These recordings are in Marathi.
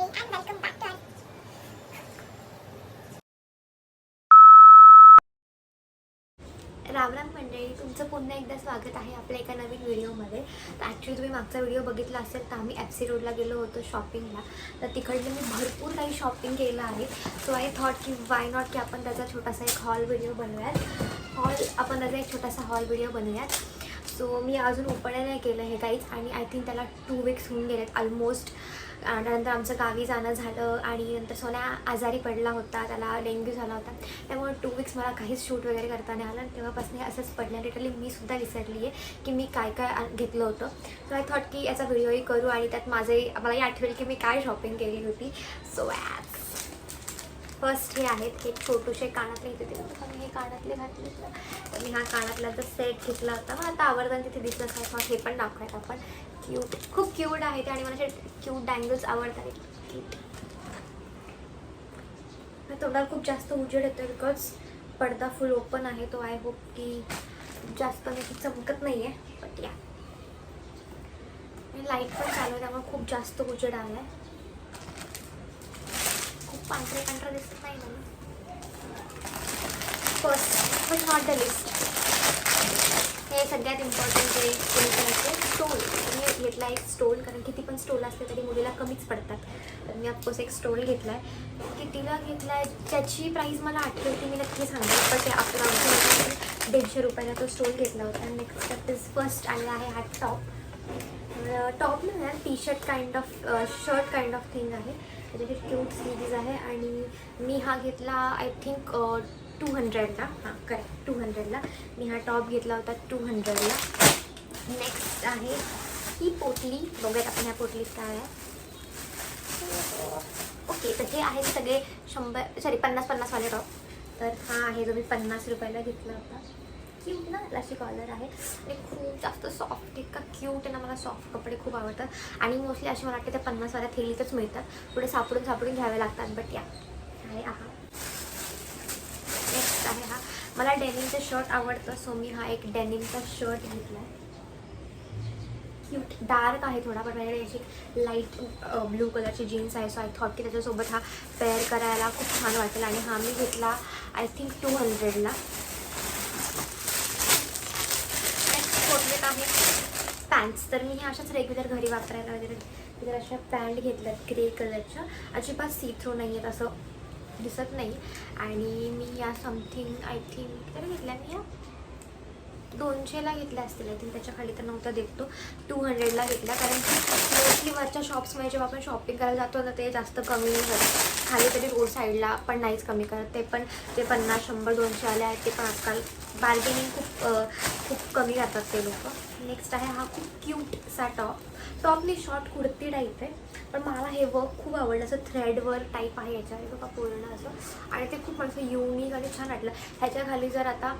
and welcome back to our रामराम मंडळी, तुमचं पुन्हा एकदा स्वागत आहे आपल्या एका नवीन व्हिडिओमध्ये. तर ॲक्च्युली तुम्ही मागचा व्हिडिओ बघितला असेल तर आम्ही FC रोडला गेलो होतो शॉपिंगला. तर तिकडलं मी भरपूर काही शॉपिंग केलं आहे. सो आय थॉट की वाय नॉट की आपण त्याचा छोटासा एक हॉल व्हिडिओ बनवूयात. सो मी अजून ओपन नाही केलं हे काहीच, आणि आय थिंक त्याला 2 वीक्स होऊन गेलेत ऑलमोस्ट. त्यानंतर आमचं गावी जाणं झालं आणि नंतर सोन्या आजारी पडला होता, त्याला डेंग्यू झाला होता. त्यामुळे 2 वीक्स मला काहीच शूट वगैरे करता नाही आलं. आणि तेव्हापासून असंच पडलं. लिटरली मी सुद्धा विसरली आहे की मी काय काय घेतलं होतं. सो आय थॉट की याचा व्हिडिओही करू आणि त्यात मलाही आठवेल की मी काय शॉपिंग केली होती. सो फर्स्ट हे आहेत, हे छोटूशे कानातले घेतले होते. मी हे कानातले घातले. तर मी हा कानातल्याचा सेट घेतला होता. मला आता आवडताना तिथे दिसलं काय, हे पण दाखवायचं आपण. क्यूट, खूप क्यूट आहे ते, आणि मला असे क्यूट बँगल्स आवडतात. क्यूट. तोंडाला खूप जास्त उजेड येतो बिकॉज पडदा फुल ओपन आहे. तो आय होप की जास्त नाही चमकत नाही आहे, बट या लाईट पण चालू आहे त्यामुळे खूप जास्त उजेड आला आहे. खूप पांढरा दिसत नाही ना. First but not the list, हे सगळ्यात इम्पॉर्टंट जे स्टोल. मी घेतला एक स्टोल, कारण किती पण स्टोल असले तरी मुलीला कमीच पडतात. तर मी ऑफकोर्स एक स्टोल घेतला आहे. कितीला घेतला आहे त्याची प्राईस मला आठवते, मी नक्की सांगते. पण ते आपला 150 रुपयाला तो स्टोल घेतला होता. आणि नेक्स्ट इज फर्स्ट आलेला आहे हा टॉप नाही, T shirt kind of shirt kind of thing आहे. त्याच्याची क्यूट स्लीव्ज आहे. आणि मी हा घेतला आय थिंक 200ला. हां करेक्ट, 200ला मी हा टॉप घेतला होता. 200ला. नेक्स्ट आहे ही पोटली. बघूयात आपण ह्या पोटलीत काय आहे. ओके, तर हे आहेत सगळे 50 वाले टॉप. तर हा आहे जो मी 50 रुपयाला घेतला होता. क्यूट ना, अशी कॉलर आहे आणि खूप जास्त सॉफ्ट, इतका क्यूट आहे ना. मला सॉफ्ट कपडे खूप आवडतात आणि मोस्टली असे मला वाटते त्या 50 वाल्या थैलीतच मिळतात. पुढे सापडून घ्यावे लागतात. बट या आहे नेक्स्ट आहे हा. मला डेनिमचं शर्ट आवडतं, सो मी हा एक डेनिमचा शर्ट घेतला आहे. क्यूट डार्क आहे थोडा, पण माझ्याकडे अशी लाईट ब्लू कलरची जीन्स आहे. सो आय थॉट की त्याच्यासोबत हा पेअर करायला खूप छान वाटेल. आणि हा मी घेतला आय थिंक 200ला. नेक्स्ट आहे पॅन्ट्स. तर मी ह्या अशाच रेग्युलर घरी वापरायला वगैरे तर अशा पॅन्ट घेतल्यात ग्रे कलरच्या. अजिबात सी थ्रू नाही आहेत, असं दिसत नाही. आणि मी या समथिंग आय थिंक तरी घेतल्या मी या 200ला घेतल्या असतील. आय थिंक त्याच्या खाली तर नव्हता देत तो. 200ला घेतला, कारण की मोस्टली वरच्या शॉप्समध्ये जेव्हा आपण शॉपिंग करायला जातो ना ते जास्त कमी नाही करत. खाली तरी रोड साईडला पण नाहीच कमी करत. ते पण ते 50, 100, 200 आले आहेत ते पण आजकाल बार्गेनिंग खूप कमी करतात ते लोक. नेक्स्ट आहे हा खूप क्यूटसा टॉपनी शॉर्ट कुर्ती टाईप आहे. पण मला हे वर्क खूप आवडलं. असं थ्रेडवर टाईप आहे याच्यावर बघा पूर्ण असं, आणि ते खूप असं युनिक आणि छान वाटलं. ह्याच्या खाली जर आता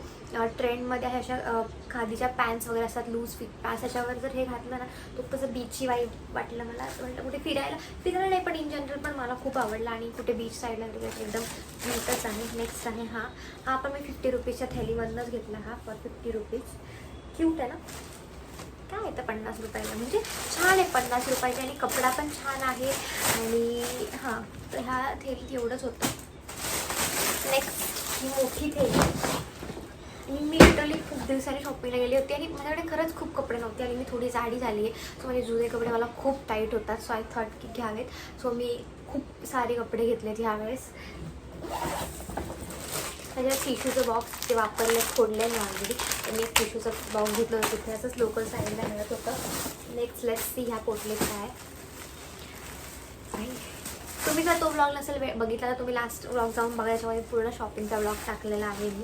ट्रेंडमध्ये आहे अशा खादीच्या पॅन्ट्स वगैरे असतात, लूज फिट पॅन्ट्स, त्याच्यावर जर हे घातलं ना तो तसं बीचची वाईब वाटलं मला. म्हटलं कुठे फिरायला नाही, पण इन जनरल पण मला खूप आवडलं. आणि कुठे बीच साईडला वगैरे एकदम क्यूटच आहे. नेक्स्ट आहे हा पण मी 50 रुपीजच्या थैलीमधूनच घेतला. हा फॉर 50 रुपीज. क्यूट आहे ना. काय येतं 50 रुपयाला, म्हणजे छान आहे 50 रुपयाचे. आणि कपडा पण छान आहे. आणि हां, तर ह्या थैलीत एवढंच होतं. नेक्स्ट ही मोठी थैली. मी लिटरली खूप दिवसांनी शॉपिंगला गेली होती आणि माझ्याकडे खरंच खूप कपडे नव्हते. आणि मी थोडी जाडी झाली आहे, सो माझे जुने कपडे मला खूप टाईट होतात. सो आय थॉट की घ्यावेत. सो मी खूप सारे कपडे घेतलेत ह्यावेळेस. त्याच्यात टिश्यूचं बॉक्स ते वापरले फोडले मी ऑलरेडी. तर मी एक टिश्यूचं बॉक्स घेतलं होतं तिथे, असंच लोकल साईडला मिळत होतं. नेक्स्ट लेट्स सी ह्या पोटलीत काय. तुम्ही जर तो ब्लॉग नसेल बघितला तर तुम्ही लास्ट ब्लॉग जाऊन बघा, याच्यामध्ये पूर्ण शॉपिंगचा ब्लॉग टाकलेला आहे मी.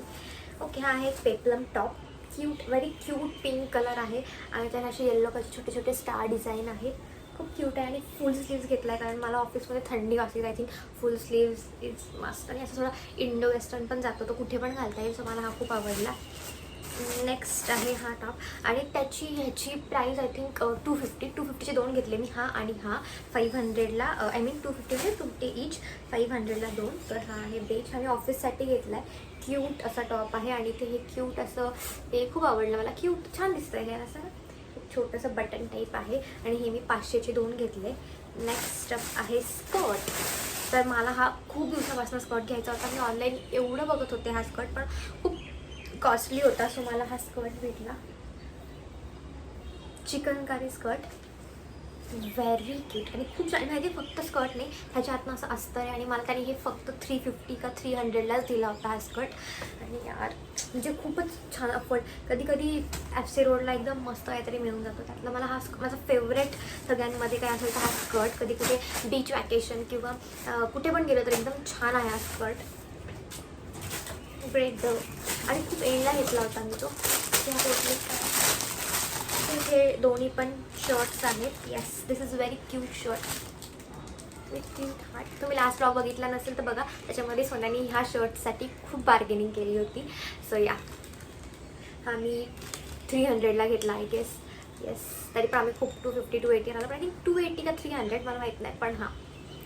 ओके, हा आहे एक peplum top. Cute, very cute pink colour आहे. आणि त्याला असे येल्लो कलर छोटे छोटे स्टार डिझाईन आहे. खूप क्यूट आहे. आणि फुल स्लीव्स घेतला आहे, कारण मला ऑफिसमध्ये थंडी वाजते. I think full sleeves is मस्त. आणि असं थोडा इंडो वेस्टर्न पण जातो, तो कुठे पण घालता येईल. सो मला हा खूप आवडला. नेक्स्ट आहे हा टॉप. आणि ह्याची प्राईस आय थिंक 250चे 2 घेतले मी. हा आणि हा 500ला. I mean 250 50 each, 500ला 2. तर हा आहे बेज. हा मी ऑफिससाठी घेतला आहे. क्यूट असा टॉप आहे. आणि ते हे क्यूट असं हे खूप आवडलं मला. क्यूट छान दिसतं हे. असं एक छोटंसं बटन टाईप आहे. आणि हे मी 500चे 2 घेतले. नेक्स्ट आहे स्कर्ट. तर मला हा खूप दिवसापासून स्कर्ट घ्यायचा होता. मी ऑनलाईन एवढं बघत होते हा स्कर्ट, पण खूप कॉस्टली होता. सो मला हा स्कर्ट भेटला. चिकनकारी स्कर्ट, व्हेरी क्यूट आणि खूप छान. माहिती फक्त स्कर्ट नाही, ह्याच्या आतनं असं असतं आहे. आणि मला त्याने हे फक्त 350 का 300लाच दिला होता हा स्कर्ट. आणि यार म्हणजे खूपच छान अफोर्ड. कधी कधी FC रोडला एकदम मस्त काहीतरी मिळून जातो. त्यातलं मला हा माझा फेवरेट सगळ्यांमध्ये काय असेल तर हा स्कर्ट. कधी कुठे बीच वॅकेशन किंवा कुठे पण गेलो तर एकदम छान आहे हा स्कर्ट. ग्रेट. आणि खूप एंडला घेतला होता मी तो. हे दोन्ही पण शर्ट्स आहेत. Yes, this is very cute shirt with cute heart. तुम्ही लास्ट ब्लॉग बघितला नसेल तर बघा, त्याच्यामध्ये सोन्याने ह्या शर्टसाठी खूप बार्गेनिंग केली होती. सो या, हा मी 300ला घेतला आय गेस. येस, तरी पण आम्ही खूप 250 280 आला. पण आय थिंक 280 का 300 मला माहीत नाही. पण हां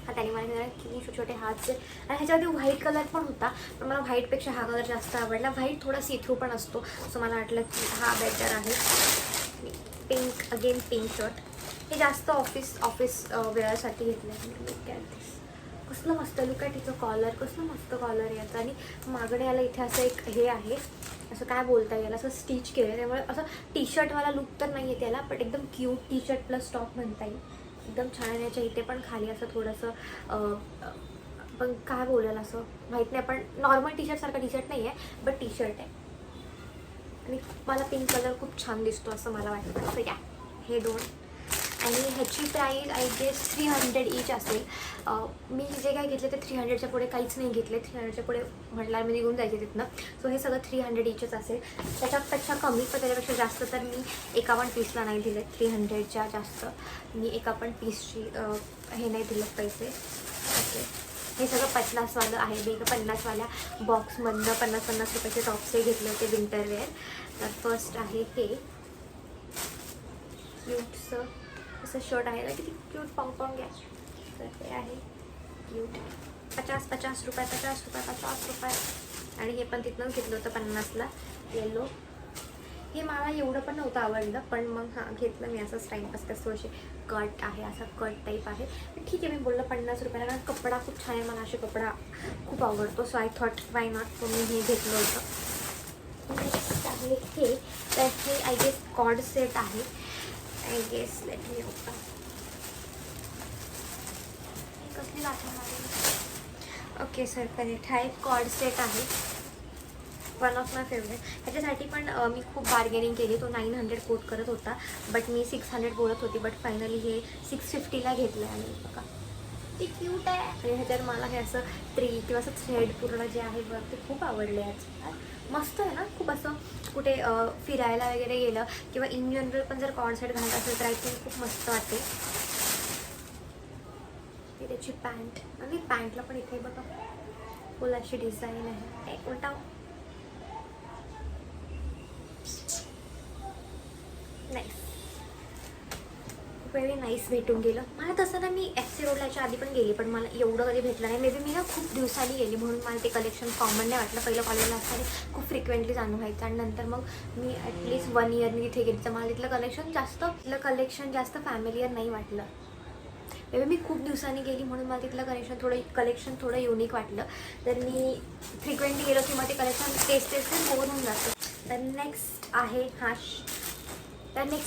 त्याने मला जरा क्यूट छोटे छोटे हातचे. आणि ह्याच्यामध्ये व्हाईट कलर पण होता, पण मला व्हाईटपेक्षा हा कलर जास्त आवडला. व्हाईट थोडा सी थ्रू पण असतो, सो मला वाटलं की हा बेटर आहे. Pink, again pink shirt. हे जास्त ऑफिस वेअरसाठी घेतलं आहे. लुक ॲट दिस, कसलं मस्त. लुक ॲट तिचं कॉलर, कसलं मस्त कॉलर आहे याचं. आणि मागणे याला इथे असं एक हे आहे, असं काय बोलता येईल, असं स्टिच केलं. त्यामुळे असं टी शर्टवाला लुक तर नाही आहे त्याला, पण एकदम cute T shirt plus top म्हणता येईल. एकदम छान आहे. याच्या इथे पण खाली असं थोडंसं पण काय बोलेल असं माहीत नाही, पण नॉर्मल टी शर्टसारखा टी शर्ट नाही आहे, बट टी शर्ट आहे. आणि मला पिंक कलर खूप छान दिसतो असं मला वाटतं. सो या, हे दोन. आणि ह्याची प्राईस आय गेस 300 ईच असेल. मी जे काय घेतले ते 300च्या पुढे काहीच नाही घेतले. 300च्या पुढे म्हटल्यावर मी निघून जायचे तिथनं. सो हे सगळं 300 ईचच असेल. त्याच्यापेक्षा कमी पण त्याच्यापेक्षा जास्त तर मी एका पण पीसला नाही दिले. 300च्या जास्त मी एका पण पीसची हे नाही दिले पैसे. ओके, हे सगळं 50वालं आहे. मी 50वाल्या बॉक्समधनं 50-50 रुपयाचे टॉप्सही घेतले होते विंटरवेअर. तर फर्स्ट आहे हे क्यूटचं असं शर्ट आहे ना, किती क्यूट पॉंग आहे. तर हे आहे क्यूट. 50 रुपये. आणि हे पण तिथूनच घेतलं होतं 50ला, येलो. हे मला एवढं पण नव्हतं आवडलं, पण मग हां घेतलं मी असंच टाईमपास. कसं थोडीशी कट आहे, असा कट टाईप आहे. ठीक आहे, मी बोललं 50 रुपयाला, कारण कपडा खूप छान आहे. मला असे कपडा खूप आवडतो. So I thought why not, तर मी हे घेतलं होतं. नेक्स्ट आहे हे. तर हे आय गेस कॉर्ड सेट आहे. I guess let me open. कसली लाटा मारेल. Okay sir, correct. हा एक कॉर्ड सेट आहे. One of my favourite. ह्याच्यासाठी पण मी खूप बार्गेनिंग केली. तो 900 कोट करत होता, बट मी 600 बोलत होती. बट फायनली हे 650ला घेतलं आहे. आणि बघा ते क्यूट आहे. आणि ह्याच्यावर मला हे असं ट्री किंवा असं थ्रेड पूर्ण जे आहे बघ, ते खूप आवडले. ह्याचं मस्त आहे ना. खूप असं कुठे फिरायला वगैरे गेलं किंवा इन जनरल पण जर कॉर्ड सेट घालत असेल तर आय थिंक खूप मस्त वाटते. त्याची पॅन्ट, आणि पॅन्टला पण इथे बघा फुल अशी डिझाईन आहे. एक उलटा नाईस, व्हेरी नाईस भेटून गेलं मला. तसं ना मी FC रोडला याच्या आधी पण गेली, पण मला एवढं कधी भेटलं नाही. मे बी मी ना खूप दिवसांनी गेली म्हणून मला ते कलेक्शन कॉमन नाही वाटलं. पहिलं कॉलेजला असताना खूप फ्रिक्वेंटली जाणं व्हायचं, आणि नंतर मग मी ॲटलिस्ट 1 इयरनी तिथे गेली तर मला तिथलं कलेक्शन जास्त फॅमिलियर नाही वाटलं. मे बी मी खूप दिवसांनी गेली म्हणून मला तिथलं कलेक्शन थोडं युनिक वाटलं. तर मी फ्रिक्वेंटली गेलो की मग ते कलेक्शन तेच बोर होऊन जातं. तर नेक्स्ट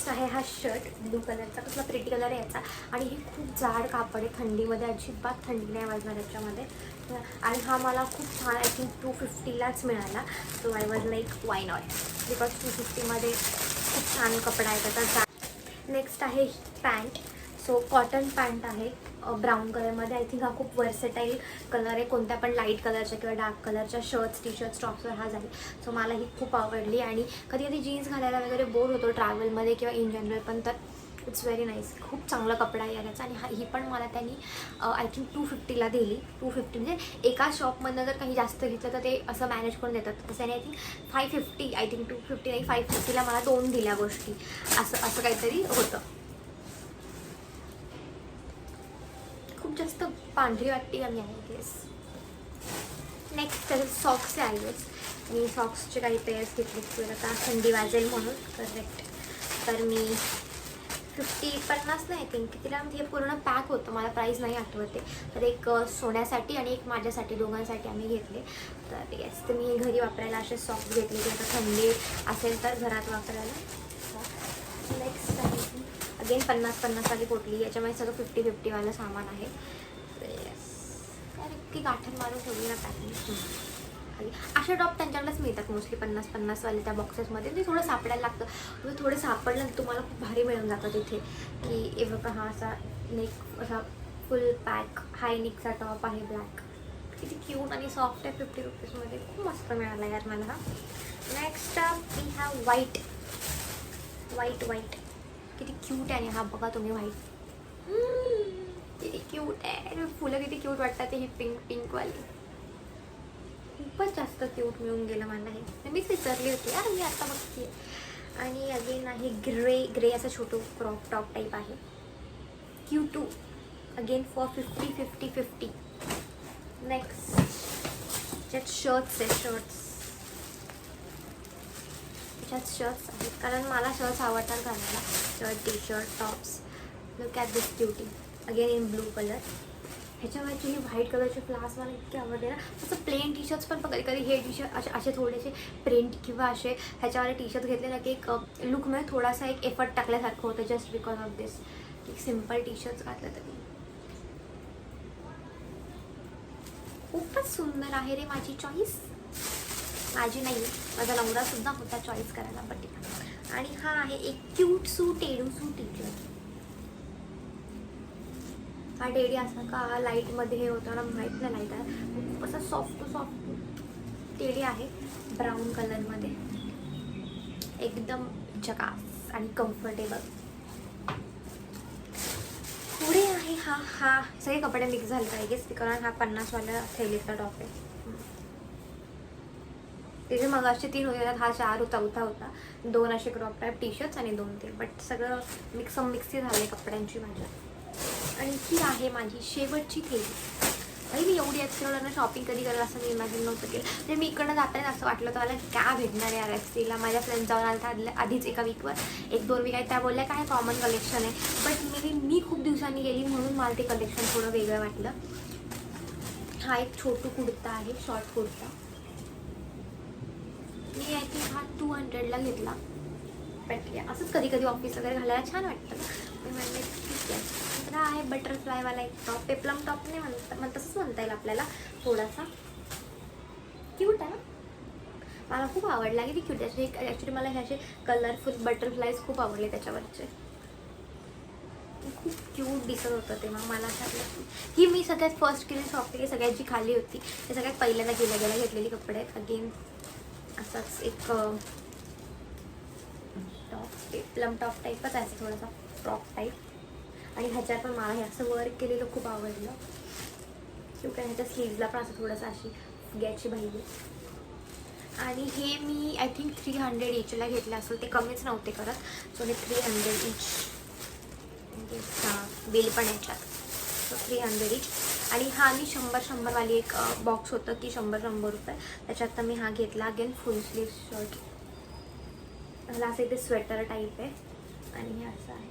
आहे हा शर्ट ब्लू कलरचा. कसला प्रिटी कलर आहे याचा. आणि हे खूप जाड कापड आहे. थंडीमध्ये अजिबात थंडी नाही वाजणार याच्यामध्ये. आणि हा मला खूप छान आय थिंक 250लाच मिळाला. So I was like why not, because 250मध्ये खूप छान कपडा आहे त्याचा. नेक्स्ट आहे पॅन्ट. सो कॉटन पॅन्ट आहे ब्राऊन कलरमध्ये. आय थिंक हा खूप वर्सेटाईल कलर आहे. कोणत्या पण लाईट कलरच्या किंवा डार्क कलरच्या शर्ट्स, टी शर्ट्स, टॉप्सवर हा जाईल. सो मला ही खूप आवडली. आणि कधी कधी जीन्स घालायला वगैरे बोर होतो ट्रॅव्हलमध्ये किंवा इन जनरल पण, तर इट्स व्हेरी नाईस. खूप चांगला कपडा आहे याचा. आणि ही पण मला त्यांनी आय थिंक 250ला दिली. 250 म्हणजे एका शॉपमधनं जर काही जास्त घेतलं तर ते असं मॅनेज करून देतात. त्याच्याने आय थिंक 550, आय थिंक 250 नाही 550ला मला 2 दिल्या गोष्टी. असं काहीतरी होतं. खूप जास्त पांढरी वाटते आम्ही आय गेस. नेक्स्ट त्याचे सॉक्स आहेच. मी सॉक्सचे काही पेअर्स घेतले किंवा आता थंडी वाजेल म्हणून. करेक्ट. तर मी 50 नाही थिंक तिला हे पूर्ण पॅक होतं, मला प्राईस नाही आठवते. तर एक सोन्यासाठी आणि एक माझ्यासाठी, दोघांसाठी आम्ही घेतले. तर येस, तर मी घरी वापरायला असे सॉफ्ट घेतले की आता थंडी असेल तर घरात वापरायला. नेक्स्ट आहे अगेन 50-50 वाली पोटली, याच्यामध्ये सगळं 50-50 वालं सामान आहे. येस, काय इतकी गाठण मारून ठेवली ना पॅकिंग. अशा टॉप त्यांच्याकडेच मिळतात मोस्टली 50-50 वाले त्या बॉक्सेसमध्ये. ते थोडं सापडायला लागतं, म्हणजे थोडं सापडलं तर तुम्हाला खूप भारी मिळून जातं तिथे. की हे बघा, हा असा नेक असा फुल पॅक हाय नेकचा टॉप आहे ब्लॅक, किती क्यूट आणि सॉफ्ट आहे. 50 रुपीजमध्ये खूप मस्त मिळाला यार मला हा. Next we have white. किती क्यूट आहे हा, बघा तुम्ही व्हाईट किती क्यूट आहे. फुलं किती क्यूट वाटतात. ही पिंकवाली खूपच जास्त क्यूट मिळून गेलं मला हे. मीच विचारली होती यार, मी आता बघते. आणि अगेन आहे ग्रे असं छोटं क्रॉप टॉप टाईप आहे. Q2 again for 50. नेक्स्ट त्याच्यात शर्ट्स आहेत, कारण मला शर्ट्स आवडतात घालायला. Shirt, T shirt, tops. Look at this cutie again in blue colour. ह्याच्यावरची ही व्हाईट कलरचे फ्लावर्स मला इतके आवडले ना. तसं प्लेन टी शर्ट्स पण कधी कधी हे टी शर्ट असे थोडेसे प्रिंट किंवा असे ह्याच्यावर टी शर्ट घेतले ना की एक लुकमध्ये थोडासा एक एफर्ट टाकल्यासारखं होतं, जस्ट बिकॉज ऑफ दिस. एक सिम्पल टी शर्ट्स घातलं तरी खूपच सुंदर आहे रे. माझी चॉईस, माझी नाही, माझा नवरासुद्धा होता चॉईस करायला बट. आणि हा आहे एक क्यूट टेडू टी शर्ट. हा टेडी असा का लाईटमध्ये हे होतं ना, माहीत नाही लाईट आहे. खूप असा सॉफ्ट टेडी आहे ब्राऊन कलरमध्ये, एकदम झकास आणि कम्फर्टेबल. पुढे आहे हा सगळे कपडे मिक्स झाले पाहिजे कारण हा 50 वाला थैलीचा टॉप आहे. त्याचे मगाशी 3 होते, हा 4 चौथा होता. 2 असे क्रॉप टाईप टी शर्ट्स आणि 2 ते, बट सगळं मिक्सी झाले कपड्यांची माझ्या. आणि ही आहे माझी शेवटची थैली. आणि मी एवढी ॲक्सिडोला शॉपिंग कधी करेल असं मी इमॅजिन नव्हतं केलं. म्हणजे मी इकडनं जाताना असं वाटलं होतं मला काय भेटणार आहे ॲक्सिला. माझ्या फ्रेंड्स जाऊन आल्या आधीच एका वीकवर 1-2 वीक आहे, त्या बोलल्या काय कॉमन कलेक्शन आहे. बट मी खूप दिवसांनी गेली म्हणून मला ते कलेक्शन थोडं वेगळं वाटलं. हा एक छोटू कुर्ता आहे, short kurta. Me I think हा 200ला घेतला. बट असंच कधी कधी ऑफिस वगैरे घालायला छान वाटतं. मी म्हणले ठीक आहे. तर हा आहे बटरफ्लायवाला एक टॉप, पेप्लम टॉप नाही म्हणतात, तसंच म्हणता येईल आपल्याला. थोडासा क्यूट आहे ना, मला खूप आवडला की ती क्यूट. त्याचे ॲक्च्युली मला हे असे कलरफुल बटरफ्लायज खूप आवडले त्याच्यावरचे, खूप क्यूट दिसत होतं तेव्हा. मला असं ही मी सगळ्यात फर्स्ट केली शॉपिंग सगळ्यात जी खाली होती ते सगळ्यात पहिल्यांदा गेल्या घेतलेली कपडे आहेत. अगेन असाच एक टॉप, पेप्लम टॉप टाईपच आहे, थोडासा फ्रॉक टाईप. आणि ह्याच्यात पण मला हे असं वर्क केलेलं खूप आवडलं. किंवा ह्याच्या स्लीव्जला पण असं थोडंसं अशी फुग्याची बाहिली. आणि हे मी आय थिंक 300 इचला घेतलं असेल, ते कमीच नव्हते करत. सो हे 300 इच. हां, बिल पण याच्यात. सो 300 इच. आणि हा मी 100 वाली एक बॉक्स होतं की 100 रुपये. त्याच्यात तर मी हा घेतला. अगेन फुल स्लीव शर्ट. मला असं इथे स्वेटर टाईप आहे आणि हे असं आहे.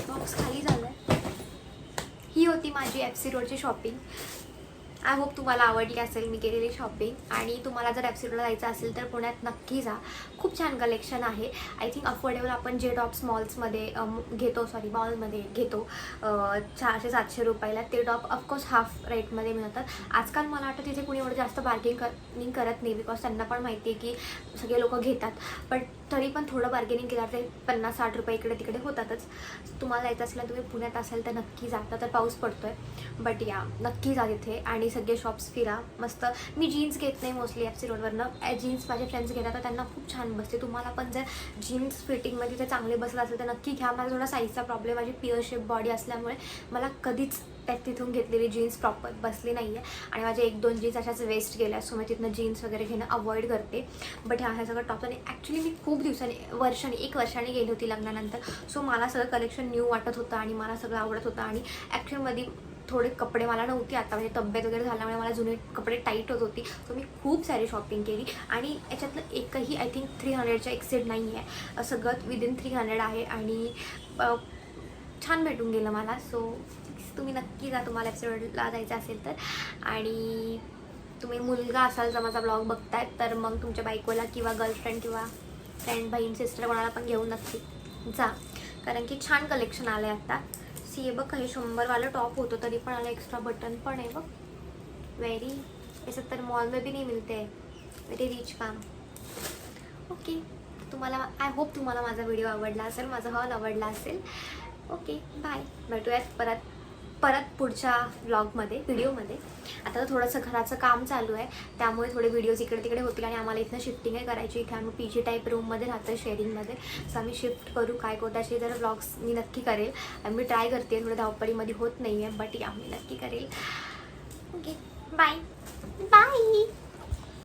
बॉक्स खाली झालाय. ही होती माझी FC रोडची शॉपिंग. आय होप तुम्हाला आवडली असेल मी केलेली शॉपिंग. आणि तुम्हाला जर FC रोडला जायचं असेल तर पुण्यात नक्की जा. खूप छान कलेक्शन आहे. I think affordable. आपण जे टॉप्स मॉलमध्ये मॉलमध्ये घेतो 400-700 रुपयाला, ते टॉप ऑफकोर्स हाफ रेटमध्ये मिळतात. आजकाल मला वाटतं तिथे कुणी एवढं जास्त बार्गेनिंग करत नाही, बिकॉज त्यांना पण माहिती आहे की सगळे लोक घेतात. पण तरी पण थोडं बार्गेनिंग केलं तर 50-60 रुपये इकडे तिकडे होतातच. तुम्हाला जायचं असेल तुम्ही पुण्यात असाल तर नक्की जाता. तर पाऊस पडतोय बट या नक्की जा तिथे आणि सगळे शॉप्स फिरा मस्त. मी जीन्स घेत नाही मोस्टली FC रोडवरनं. जीन्स माझे फ्रेंड्स घेतात तर त्यांना खूप छान बसते. तुम्हाला पण जर जीन्स फिटिंगमध्ये ते चांगले बसत असेल तर नक्की घ्या. मला थोडा साईजचा प्रॉब्लेम, माझी पिअर शेप बॉडी असल्यामुळे मला कधीच तिथून घेतलेली जीन्स प्रॉपर बसली नाही आहे. आणि माझे 1-2 जीन्स अशाच वेस्ट गेल्या. सो मी तिथनं जीन्स वगैरे घेणं अवॉइड करते. बट ह्या सगळं टॉप्स. आणि ॲक्च्युली मी खूप दिवसांनी 1 वर्षाने गेली होती लग्नानंतर. सो मला सगळं कलेक्शन न्यू वाटत होतं आणि मला सगळं आवडत होतं. आणि ॲक्च्युअलमध्ये थोडे कपडे मला नव्हते आता, म्हणजे तब्येत वगैरे झाल्यामुळे मला जुने कपडे टाईट होत होती. सो मी खूप सारी शॉपिंग केली आणि याच्यातलं एकही आय थिंक 300च्या एक्सेड नाही आहे. सगळं विदिन 300 आहे आणि छान भेटून गेलं मला. सो तुम्ही नक्की जा तुम्हाला एपिसोडला जायचं असेल तर. आणि तुम्ही मुलगा असाल जर माझा ब्लॉग बघताय तर मग तुमच्या बायकोला किंवा गर्लफ्रेंड किंवा फ्रेंड बहीण सिस्टर कोणाला पण घेऊन नक्की जा, कारण की छान कलेक्शन आलं आहे आता. सी हे बघ, हे 100वालं टॉप होतं तरी पण आलं, एक्स्ट्रा बटन पण आहे बघ. वेरी ऐसा तर मॉल में भी नहीं मिलते है. वेरी रिच काम. ओके, तुम्हाला आय होप तुम्हाला माझा व्हिडिओ आवडला असेल, माझा हॉल आवडला असेल. ओके बाय, भेटूयात परत पुढच्या व्लॉगमध्ये व्हिडिओमध्ये. आता तर थोडंसं घराचं काम चालू आहे त्यामुळे थोडे व्हिडिओज इकडे तिकडे होतील आणि आम्हाला इथनं शिफ्टिंगही करायची. इथे आम्ही PG टाईप रूममध्ये राहतो शेअरिंगमध्ये. सो आम्ही शिफ्ट करू, काय त्याचे जर व्लॉग्स मी नक्की करेल. मी ट्राय करते, थोडं धावपळीमध्ये होत नाही आहे बट या मी नक्की करेल. Okay bye bye.